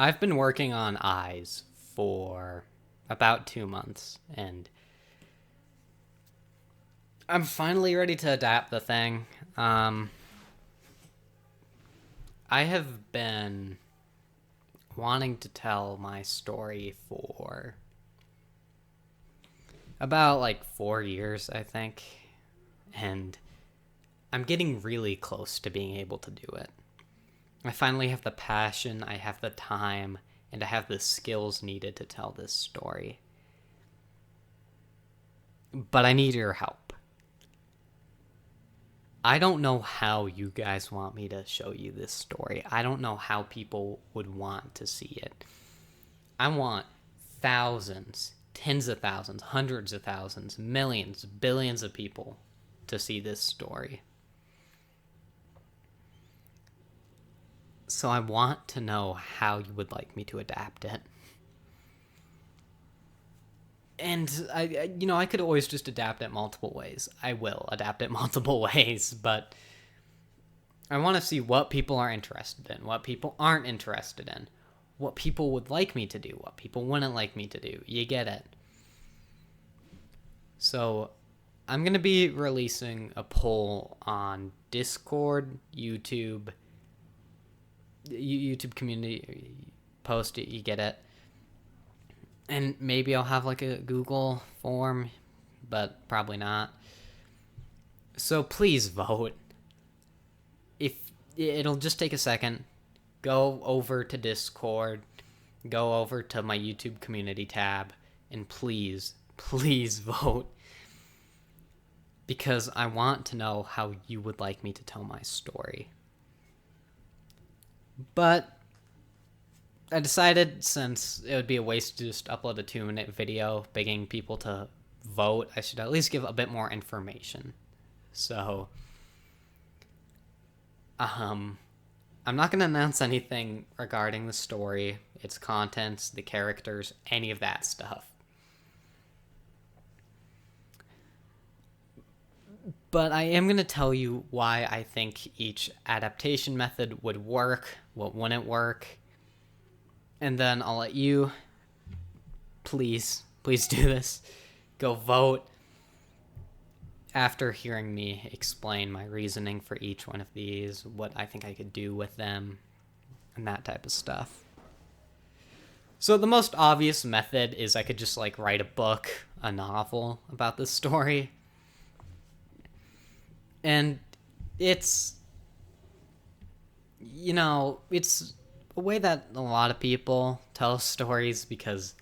I've been working on Eyes for about 2 months, and I'm finally ready to adapt the thing. I have been wanting to tell my story for about like 4 years, I think, and I'm getting really close to being able to do it. I finally have the passion, I have the time, and I have the skills needed to tell this story. But I need your help. I don't know how you guys want me to show you this story. I don't know how people would want to see it. I want thousands, tens of thousands, hundreds of thousands, millions, billions of people to see this story. So I want to know how you would like me to adapt it. And I could always just adapt it multiple ways. I will adapt it multiple ways, but I want to see what people are interested in, what people aren't interested in, what people would like me to do, what people wouldn't like me to do. You get it. So I'm going to be releasing a poll on Discord, YouTube community post. You get it. And maybe I'll have like a Google form, but probably not. So please vote. If it'll just take a second, go over to Discord, go over to my YouTube community tab, and please vote. Because I want to know how you would like me to tell my story. But I decided, since it would be a waste to just upload a 2-minute video begging people to vote, I should at least give a bit more information. So, I'm not going to announce anything regarding the story, its contents, the characters, any of that stuff. But I am going to tell you why I think each adaptation method would work, what wouldn't work, and then I'll let you, please do this, go vote after hearing me explain my reasoning for each one of these, what I think I could do with them, and that type of stuff. So the most obvious method is I could just like write a book, a novel about this story. And it's a way that a lot of people tell stories, because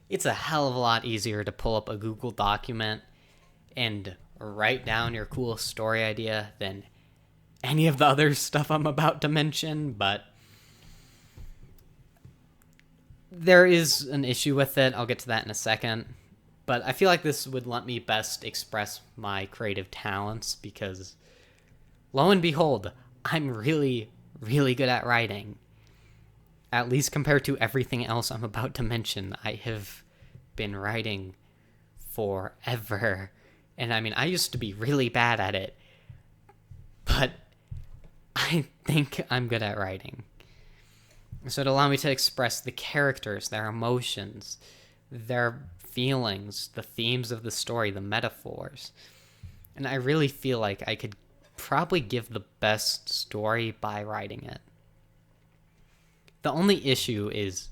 it's a hell of a lot easier to pull up a Google document and write down your cool story idea than any of the other stuff I'm about to mention. But there is an issue with it. I'll get to that in a second. But I feel like this would let me best express my creative talents, because lo and behold, I'm really, really good at writing. At least compared to everything else I'm about to mention. I have been writing forever. And I mean, I used to be really bad at it. But I think I'm good at writing. So it allowed me to express the characters, their emotions, their feelings, the themes of the story, the metaphors. And I really feel like I could probably give the best story by writing it. The only issue is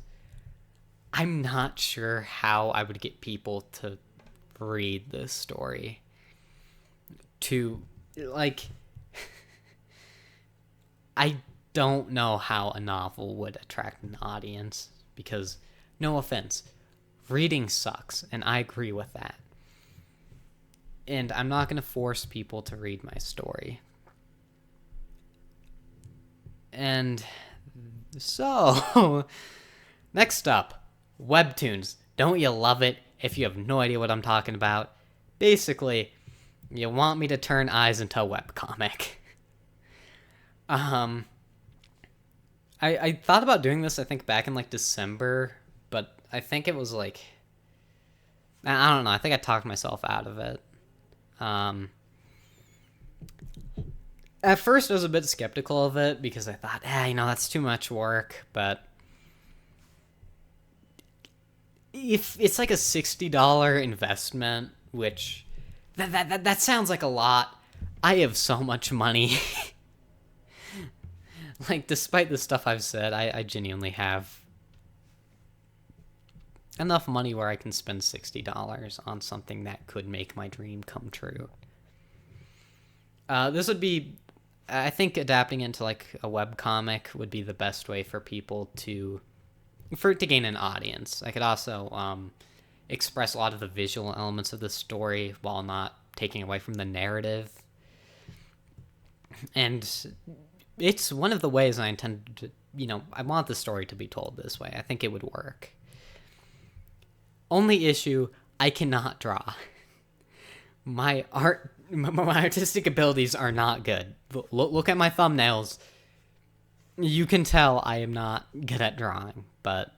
I'm not sure how I would get people to read this story. To, like, I don't know how a novel would attract an audience, because, no offense, reading sucks, and I agree with that. And I'm not going to force people to read my story. And so, next up, webtoons. Don't you love it if you have no idea what I'm talking about? Basically, you want me to turn Eyes into a webcomic. I thought about doing this, I think, back in, like, December, but I think it was, like, I don't know, I think I talked myself out of it. At first, I was a bit skeptical of it, because I thought, that's too much work, but if it's like a $60 investment, which that sounds like a lot. I have so much money. Like, despite the stuff I've said, I genuinely have enough money where I can spend $60 on something that could make my dream come true. This would be, I think, adapting into like a webcomic would be the best way for people to gain an audience. I could also express a lot of the visual elements of the story while not taking away from the narrative. And it's one of the ways I intend to, I want the story to be told this way. I think it would work. Only issue, I cannot draw. My artistic abilities are not good. Look at my thumbnails. You can tell I am not good at drawing, but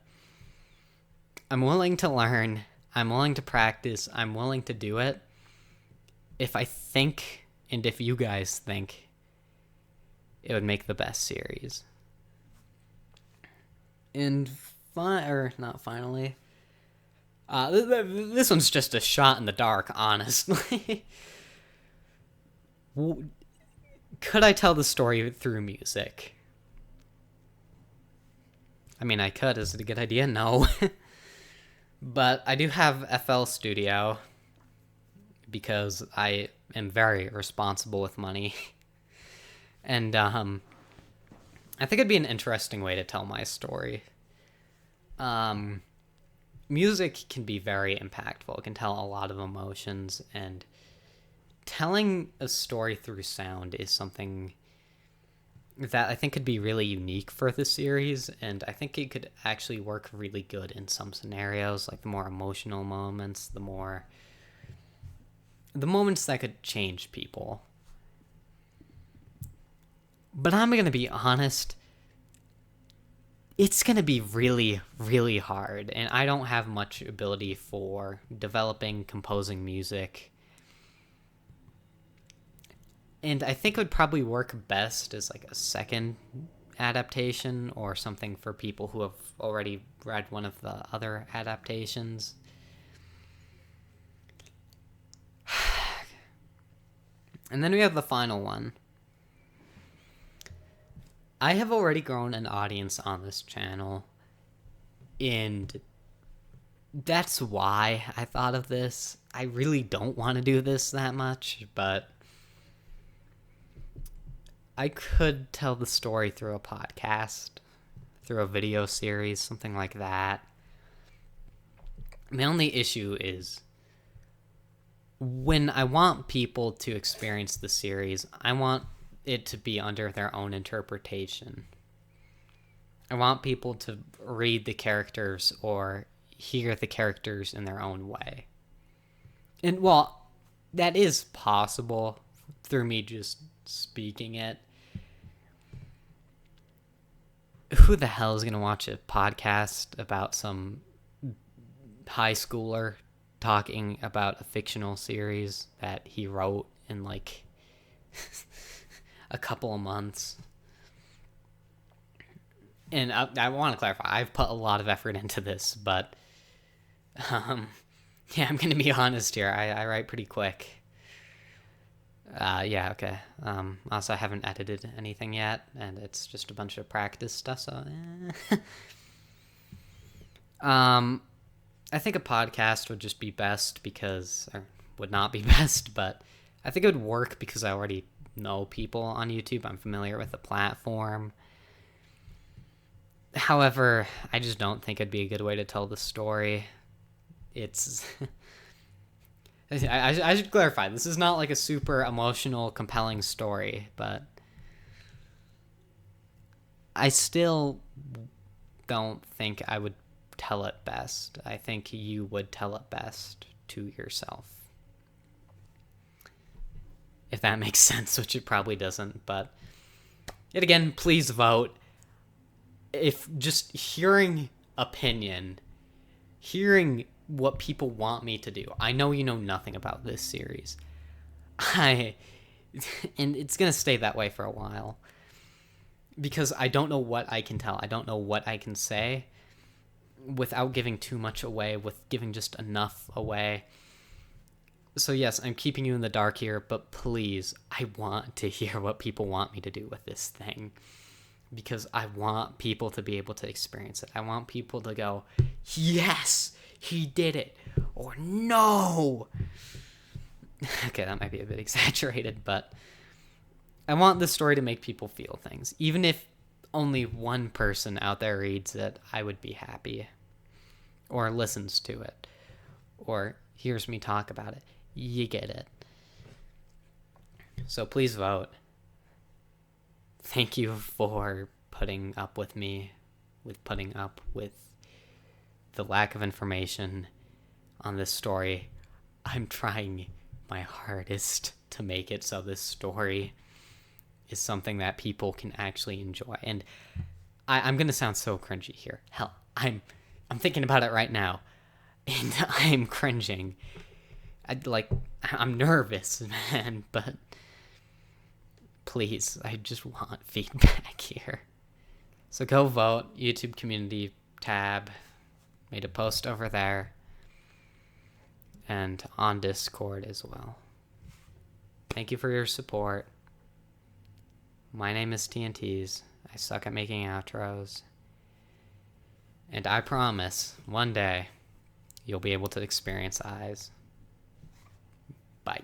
I'm willing to learn. I'm willing to practice. I'm willing to do it. If I think, and if you guys think, it would make the best series. And not finally. This one's just a shot in the dark, honestly. Could I tell the story through music? I mean, I could. Is it a good idea? No. But I do have FL Studio because I am very responsible with money. And I think it'd be an interesting way to tell my story. Music can be very impactful. It can tell a lot of emotions, and telling a story through sound is something that I think could be really unique for the series, and I think it could actually work really good in some scenarios, like the more emotional moments, the moments that could change people. But I'm going to be honest, it's going to be really, really hard, and I don't have much ability for developing, composing music. And I think it would probably work best as like a second adaptation or something for people who have already read one of the other adaptations. And then we have the final one. I have already grown an audience on this channel, and that's why I thought of this. I really don't want to do this that much, but I could tell the story through a podcast, through a video series, something like that. The only issue is when I want people to experience the series, I want it to be under their own interpretation. I want people to read the characters or hear the characters in their own way. And while that is possible through me just speaking it, who the hell is going to watch a podcast about some high schooler talking about a fictional series that he wrote in like a couple of months? And I want to clarify, I've put a lot of effort into this, but yeah, I'm going to be honest here. I write pretty quick. Yeah, okay. Also, I haven't edited anything yet, and it's just a bunch of practice stuff, so I think a podcast would just be best or would not be best, but I think it would work because I already know people on YouTube. I'm familiar with the platform. However, I just don't think it'd be a good way to tell the story. It's... I should clarify, this is not like a super emotional, compelling story, but I still don't think I would tell it best. I think you would tell it best to yourself. If that makes sense, which it probably doesn't, but yet again, please vote. If just hearing opinion, hearing what people want me to do. I know you know nothing about this series. And it's going to stay that way for a while. Because I don't know what I can tell. I don't know what I can say. without giving too much away, with giving just enough away. So yes, I'm keeping you in the dark here, but please, I want to hear what people want me to do with this thing. Because I want people to be able to experience it. I want people to go, yes, he did it. Or no. Okay, that might be a bit exaggerated, but I want this story to make people feel things. Even if only one person out there reads it, I would be happy. Or listens to it. Or hears me talk about it. You get it. So please vote. Thank you for putting up with me, with putting up with the lack of information on this story. I'm trying my hardest to make it so this story is something that people can actually enjoy. And I'm gonna sound so cringy here. Hell, I'm thinking about it right now, and I'm cringing. I'm nervous, man, but please, I just want feedback here. So go vote, YouTube community tab, made a post over there, and on Discord as well. Thank you for your support. My name is TNTs. I suck at making outros. And I promise, one day, you'll be able to experience eyes. Bye.